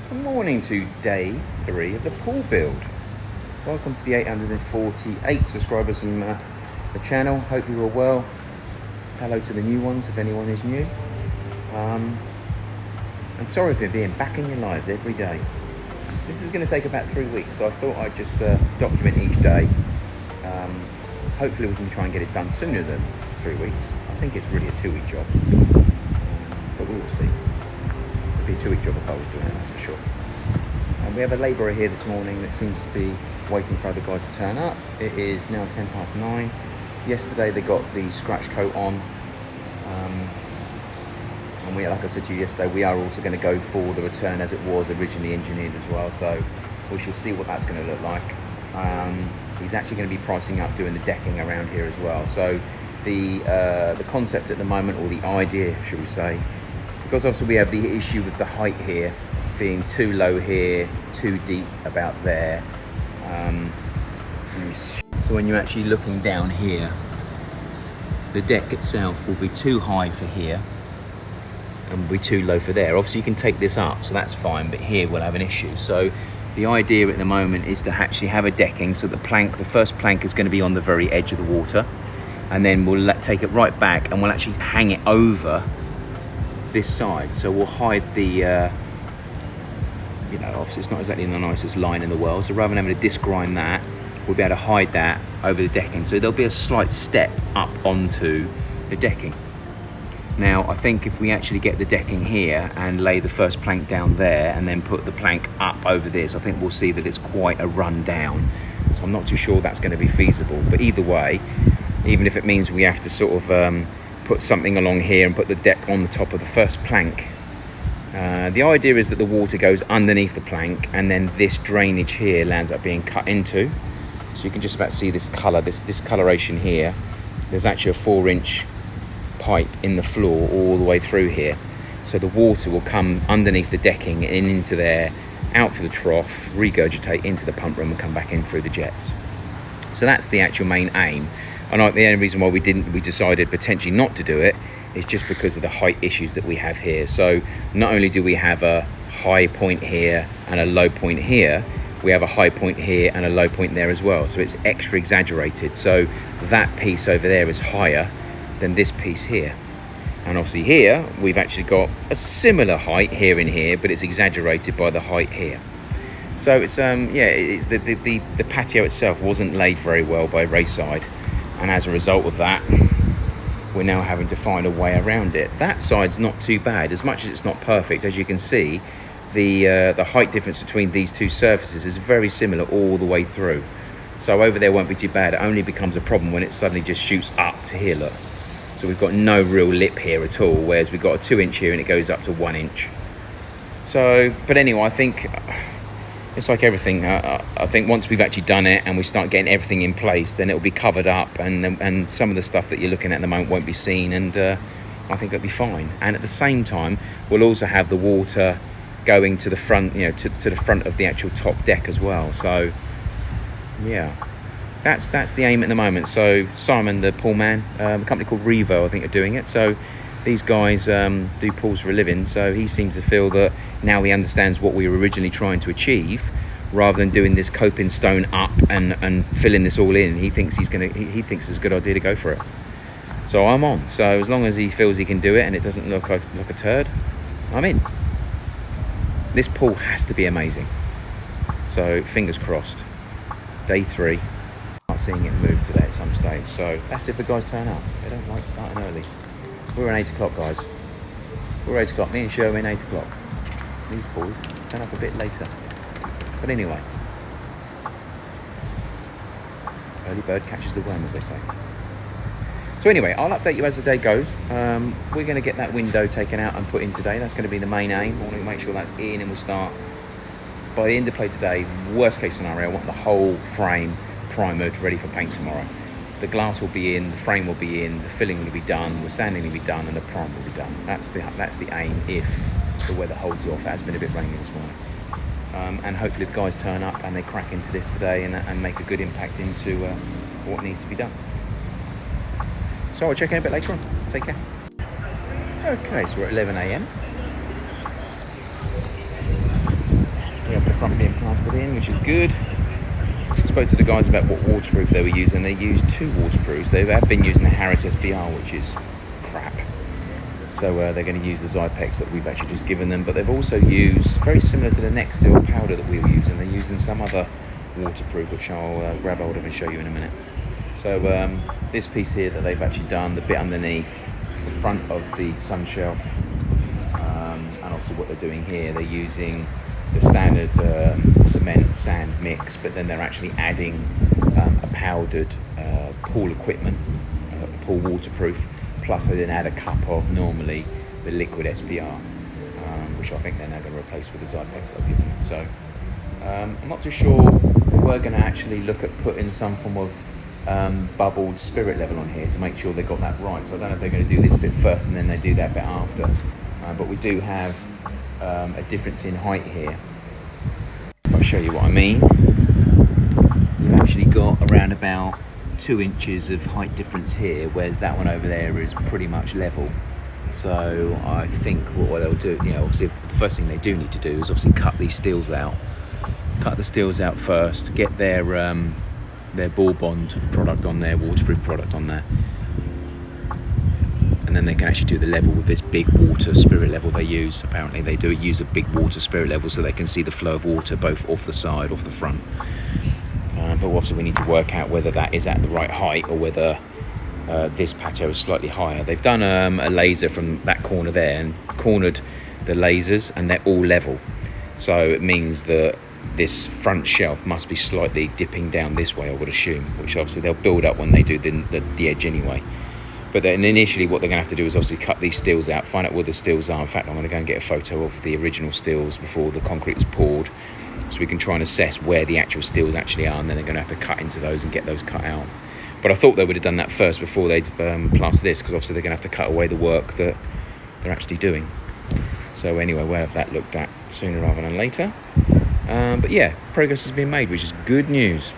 Good morning to day 3 of the pool build. Welcome to the 848 subscribers from the channel. Hope you're all well. Hello to the new ones if anyone is new. And sorry for being back in your lives every day. This is going to take about 3 weeks, so I thought I'd just document each day. Hopefully we can try and get it done sooner than 3 weeks. I think it's really a 2-week job, but we will see. It'd be a 2-week job if I was doing it, that's for sure. And we have a labourer here this morning that seems to be waiting for other guys to turn up. It is now 9:10. Yesterday they got the scratch coat on, and like I said to you yesterday, we are also going to go for the return as it was originally engineered as well, so we shall see what that's going to look like. He's actually going to be pricing up doing the decking around here as well. So the concept at the moment, or the idea should we say, because obviously we have the issue with the height here being too low here, too deep about there. So when you're actually looking down here, the deck itself will be too high for here and will be too low for there. Obviously you can take this up, so that's fine, but here we'll have an issue. So the idea at the moment is to actually have a decking, so the first plank is going to be on the very edge of the water, and then we'll take it right back and we'll actually hang it over this side. So we'll hide the, obviously it's not exactly the nicest line in the world, so rather than having to disc grind that, we'll be able to hide that over the decking. So there'll be a slight step up onto the decking. Now, I think if we actually get the decking here and lay the first plank down there and then put the plank up over this, I think we'll see that it's quite a run down. So I'm not too sure that's going to be feasible. But either way, even if it means we have to sort of put something along here and put the deck on the top of the first plank, the idea is that the water goes underneath the plank and then this drainage here lands up being cut into. So you can just about see this colour, this discoloration here. There's actually a 4-inch pipe in the floor all the way through here. So the water will come underneath the decking and into there, out for the trough, regurgitate into the pump room and come back in through the jets. So that's the actual main aim. And the only reason why we decided potentially not to do it is just because of the height issues that we have here. So not only do we have a high point here and a low point here, we have a high point here and a low point there as well. So it's extra exaggerated. So that piece over there is higher than this piece here. And obviously here, we've actually got a similar height here and here, but it's exaggerated by the height here. So it's, it's the patio itself wasn't laid very well by Rayside. And as a result of that, we're now having to find a way around it. That side's not too bad, as much as it's not perfect. As you can see, the height difference between these two surfaces is very similar all the way through. So over there won't be too bad. It only becomes a problem when it suddenly just shoots up to here, look. So we've got no real lip here at all, whereas we've got a 2-inch here and it goes up to 1 inch. So, but anyway, I think it's like everything. I think once we've actually done it and we start getting everything in place, then it'll be covered up, and some of the stuff that you're looking at the moment won't be seen, and I think it'll be fine. And at the same time, we'll also have the water going to the front, to the front of the actual top deck as well. So yeah, that's the aim at the moment. So Simon, the pool man, a company called Revo, I think, are doing it. So these guys do pools for a living, so he seems to feel that now he understands what we were originally trying to achieve, rather than doing this coping stone up and filling this all in. He thinks he thinks it's a good idea to go for it. So I'm on. So as long as he feels he can do it and it doesn't look like a turd, I'm in. This pool has to be amazing. So fingers crossed. Day 3. Start seeing it move today at some stage. So that's if the guys turn up. They don't like starting early. We're at 8 o'clock, guys. We're 8 o'clock. Me and Sherwin, 8 o'clock. These boys turn up a bit later. But anyway, early bird catches the worm, as they say. So anyway, I'll update you as the day goes. We're going to get that window taken out and put in today. That's going to be the main aim. I want to make sure that's in, and we'll start by the end of play today. Worst case scenario, I want the whole frame primered, ready for paint tomorrow. So the glass will be in, the frame will be in, the filling will be done, the sanding will be done, and the prime will be done. That's the aim if the weather holds off. It has been a bit rainy this morning. And hopefully the guys turn up and they crack into this today and make a good impact into what needs to be done. So I'll check in a bit later on. Take care. Okay, so we're at 11 a.m. in, which is good. I spoke to the guys about what waterproof they were using. They used 2 waterproofs. They have been using the Harris SPR, which is crap. So they're going to use the Zypex that we've actually just given them. But they've also used, very similar to the Nextsil powder that we were using, they're using some other waterproof, which I'll grab hold of and show you in a minute. So this piece here that they've actually done, the bit underneath the front of the sun shelf, and also what they're doing here, they're using the standard cement sand mix, but then they're actually adding a powdered pool equipment, pool waterproof, plus they then add a cup of normally the liquid SPR, which I think they're now going to replace with the Zypex I've given them. So I'm not too sure. We're going to actually look at putting some form of bubbled spirit level on here to make sure they got that right. So I don't know if they're going to do this bit first and then they do that bit after. But we do have a difference in height here. If I show you what I mean, you've actually got around about 2 inches of height difference here, whereas that one over there is pretty much level. So I think what they'll do, obviously the first thing they do need to do is obviously cut these steels out. Cut the steels out first, get their ball bond product on there, waterproof product on there. And then they can actually do the level with this big water spirit level they use. Apparently they do use a big water spirit level so they can see the flow of water both off the side, off the front. But obviously we need to work out whether that is at the right height or whether this patio is slightly higher. They've done a laser from that corner there and cornered the lasers, and they're all level. So it means that this front shelf must be slightly dipping down this way, I would assume, which obviously they'll build up when they do the edge anyway. But then initially what they're going to have to do is obviously cut these steels out, find out where the steels are. In fact, I'm going to go and get a photo of the original steels before the concrete was poured, so we can try and assess where the actual steels actually are, and then they're going to have to cut into those and get those cut out. But I thought they would have done that first before they'd plaster this, because obviously they're going to have to cut away the work that they're actually doing. So anyway, we'll have that looked at sooner rather than later. But yeah, progress has been made, which is good news.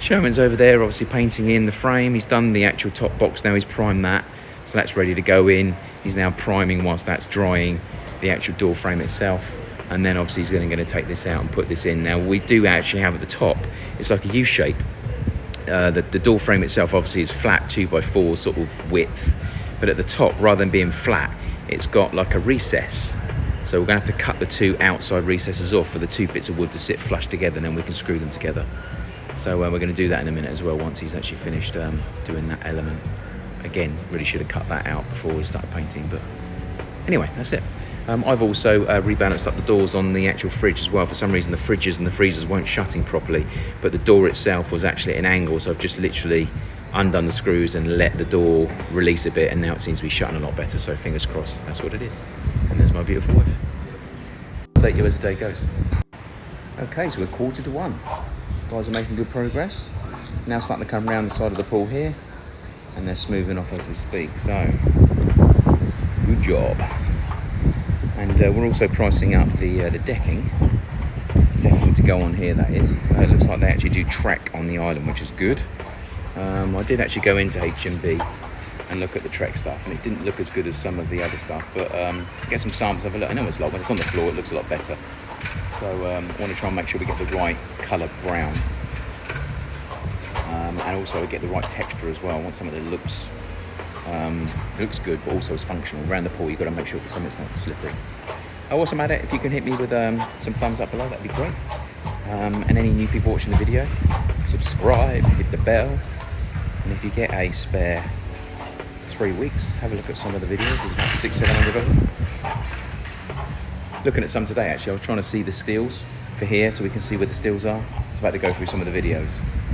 Sherman's over there obviously painting in the frame. He's done the actual top box now, he's primed that, so that's ready to go in. He's now priming whilst that's drying the actual door frame itself, and then obviously he's going to take this out and put this in. Now we do actually have at the top, it's like a U shape. The door frame itself obviously is flat 2x4 sort of width, but at the top, rather than being flat, it's got like a recess. So we're going to have to cut the 2 outside recesses off for the 2 bits of wood to sit flush together, and then we can screw them together. So we're going to do that in a minute as well, once he's actually finished doing that element. Again, really should have cut that out before we started painting, but anyway, that's it. I've also rebalanced up the doors on the actual fridge as well. For some reason the fridges and the freezers weren't shutting properly, but the door itself was actually at an angle, so I've just literally undone the screws and let the door release a bit, and now it seems to be shutting a lot better, so fingers crossed that's what it is. And there's my beautiful wife. I'll update you as the day goes. Okay, so we're 1:45. Guys are making good progress. Now starting to come around the side of the pool here, and they're smoothing off as we speak, so good job. And we're also pricing up the decking to go on here, that is. It looks like they actually do Trek on the island, which is good. I did actually go into H&B and look at the Trek stuff, and it didn't look as good as some of the other stuff, but get some samples, have a look. I know it's like when it's on the floor it looks a lot better, so I want to try and make sure we get the right colour brown, and also get the right texture as well. I want something that looks good but also is functional. Around the pool you've got to make sure that something's not slippery. Also, Matt, if you can hit me with some thumbs up below, that'd be great. And any new people watching the video, subscribe, hit the bell, and if you get a spare 3 weeks, have a look at some of the videos. There's about 600-700 of them. Looking at some today actually. I was trying to see the steels for here so we can see where the steels are. I was about to go through some of the videos.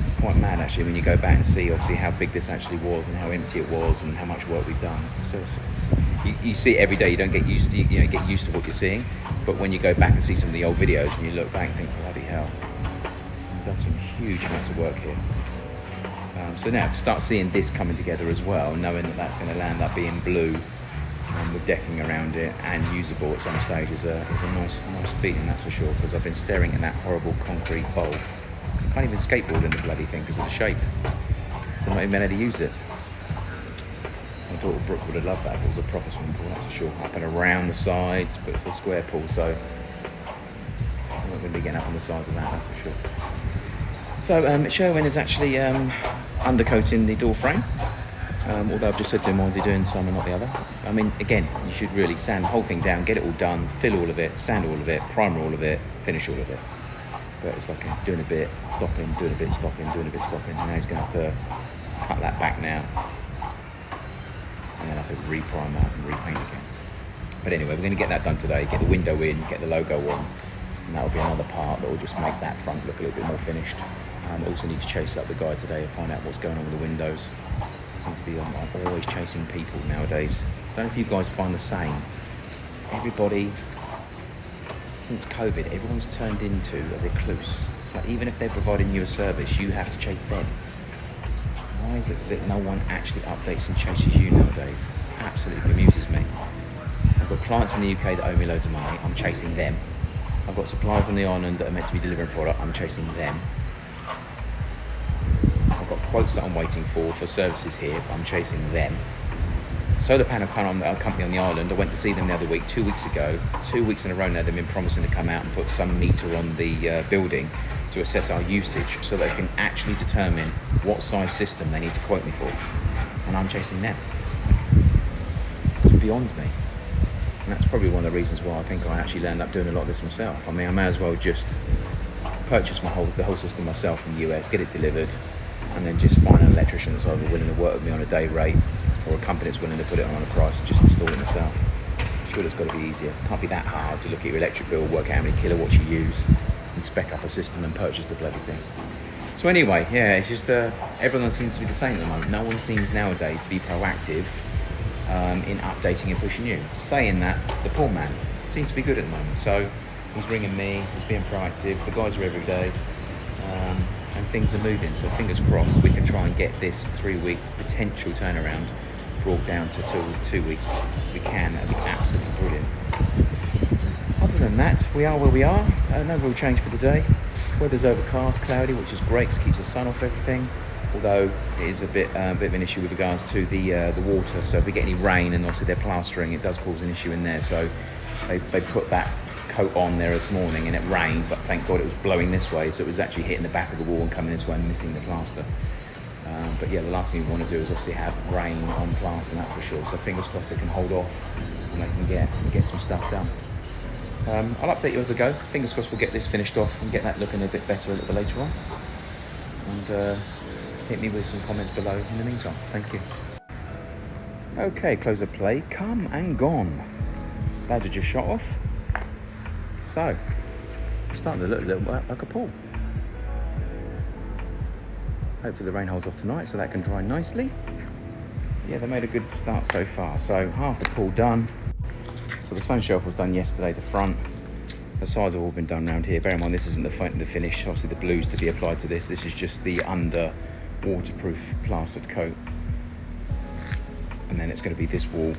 It's quite mad actually when you go back and see obviously how big this actually was and how empty it was and how much work we've done. So you see it every day, you don't get used to get used to what you're seeing, but when you go back and see some of the old videos and you look back and think, bloody hell, we've done some huge amounts of work here. So now to start seeing this coming together as well, knowing that that's going to land up being blue with decking around it and usable at some stage is a nice feeling, that's for sure, because I've been staring at that horrible concrete bowl. I can't even skateboard in the bloody thing because of the shape, so I'm not even able to use it. My daughter Brooke would have loved that if it was a proper swimming pool, that's for sure. Up and around the sides, but it's a square pool, so I'm not going to going to be getting up on the sides of that, that's for sure. So Sherwin is actually undercoating the door frame. Although I've just said to him, why is he doing some and not the other? I mean, again, you should really sand the whole thing down, get it all done, fill all of it, sand all of it, primer all of it, finish all of it. But it's like doing a bit, stopping, doing a bit, stopping, doing a bit, stopping. And now he's going to have to cut that back now. And then have to re-prime out and repaint again. But anyway, we're going to get that done today, get the window in, get the logo on. And that'll be another part that will just make that front look a little bit more finished. Also need to chase up the guy today and find out what's going on with the windows. Seems to be, I'm always chasing people nowadays. I don't know if you guys find the same. Everybody, since COVID, everyone's turned into a recluse. It's like even if they're providing you a service, you have to chase them. Why is it that no one actually updates and chases you nowadays? It absolutely amuses me. I've got clients in the UK that owe me loads of money, I'm chasing them. I've got suppliers on the island that are meant to be delivering product, I'm chasing them. I've got quotes that I'm waiting for services here, but I'm chasing them. Solar panel company on the island, I went to see them the other week, 2 weeks ago. 2 weeks in a row now they've been promising to come out and put some meter on the building to assess our usage so they can actually determine what size system they need to quote me for. And I'm chasing them. It's beyond me. And that's probably one of the reasons why I think I actually end up doing a lot of this myself. I mean, I may as well just purchase the whole system myself from the US, get it delivered, and then just find an electrician that's either willing to work with me on a day rate or a company that's willing to put it on a price and just install it myself. Sure, it's got to be easier. It can't be that hard to look at your electric bill, work out how many kilowatts you use, and spec up a system and purchase the bloody thing. So anyway, yeah, it's just everyone seems to be the same at the moment. No one seems nowadays to be proactive in updating and pushing you. Saying that, the poor man seems to be good at the moment. So he's ringing me, he's being proactive, the guys are every day, and things are moving. So fingers crossed we can try and get this 3-week potential turnaround brought down to 2 weeks. If we can, that'd be absolutely brilliant. Other than that, we are where we are. No real change for the day. Weather's overcast, cloudy, which is great, because it keeps the sun off everything. Although it is a bit of an issue with regards to the water. So if we get any rain, and obviously they're plastering, it does cause an issue in there. So they put that coat on there this morning, and it rained, but thank God it was blowing this way, so it was actually hitting the back of the wall and coming this way and missing the plaster. But yeah, the last thing we want to do is obviously have rain on plaster, that's for sure. So fingers crossed it can hold off and they can get some stuff done. I'll update you as I go. Fingers crossed we'll get this finished off and get that looking a bit better a little bit later on. And hit me with some comments below in the meantime. Thank you. Okay, close of play, come and gone. Badger just shot off. So, it's starting to look a little bit like a pool. Hopefully the rain holds off tonight so that can dry nicely. Yeah, they made a good start so far. So half the pool done. So the sun shelf was done yesterday, the front. The sides have all been done around here. Bear in mind this isn't the finish. Obviously the blue's to be applied to this. This is just the under waterproof plastered coat. And then it's going to be this wall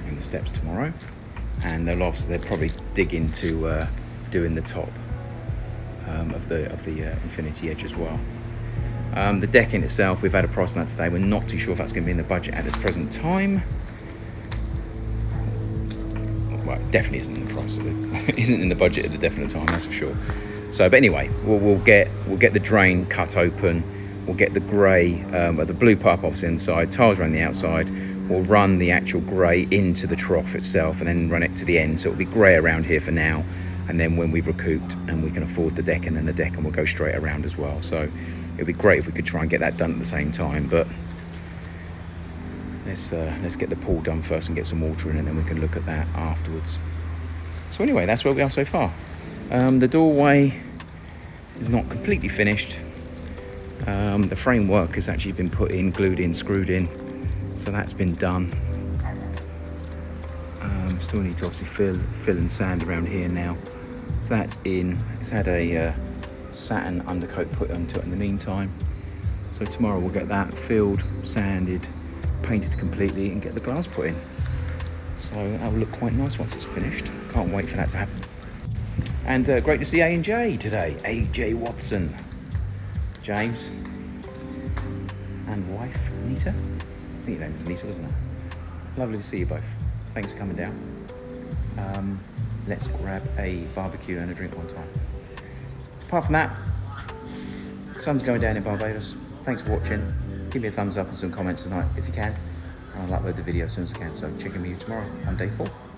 and the steps tomorrow. And they'll probably dig into doing the top of the infinity edge as well. The decking itself, we've had a price on that today. We're not too sure if that's going to be in the budget at this present time. Well, it definitely isn't in the price of it. Isn't in the budget at the definite time, that's for sure. So, but anyway, we'll get the drain cut open. We'll get the grey, the blue pipe obviously inside, tiles around the outside. We'll run the actual grey into the trough itself and then run it to the end. So it'll be grey around here for now. And then when we've recouped and we can afford the deck, and then the deck, and we'll go straight around as well. So it'd be great if we could try and get that done at the same time. But let's get the pool done first and get some water in, and then we can look at that afterwards. So anyway, that's where we are so far. The doorway is not completely finished. The framework has actually been put in, glued in, screwed in. So that's been done. Still need to obviously fill and sand around here now. So that's in. It's had a satin undercoat put onto it in the meantime. So tomorrow we'll get that filled, sanded, painted completely, and get the glass put in. So that will look quite nice once it's finished. Can't wait for that to happen. And great to see A&J today. AJ Watson, James, and wife Nita. I think your name was Nita, wasn't it? Lovely to see you both. Thanks for coming down. let's grab a barbecue and a drink one time. Apart from that, sun's going down in Barbados. Thanks for watching. Give me a thumbs up and some comments tonight if you can. I'll upload the video as soon as I can, so check in with you tomorrow on day 4.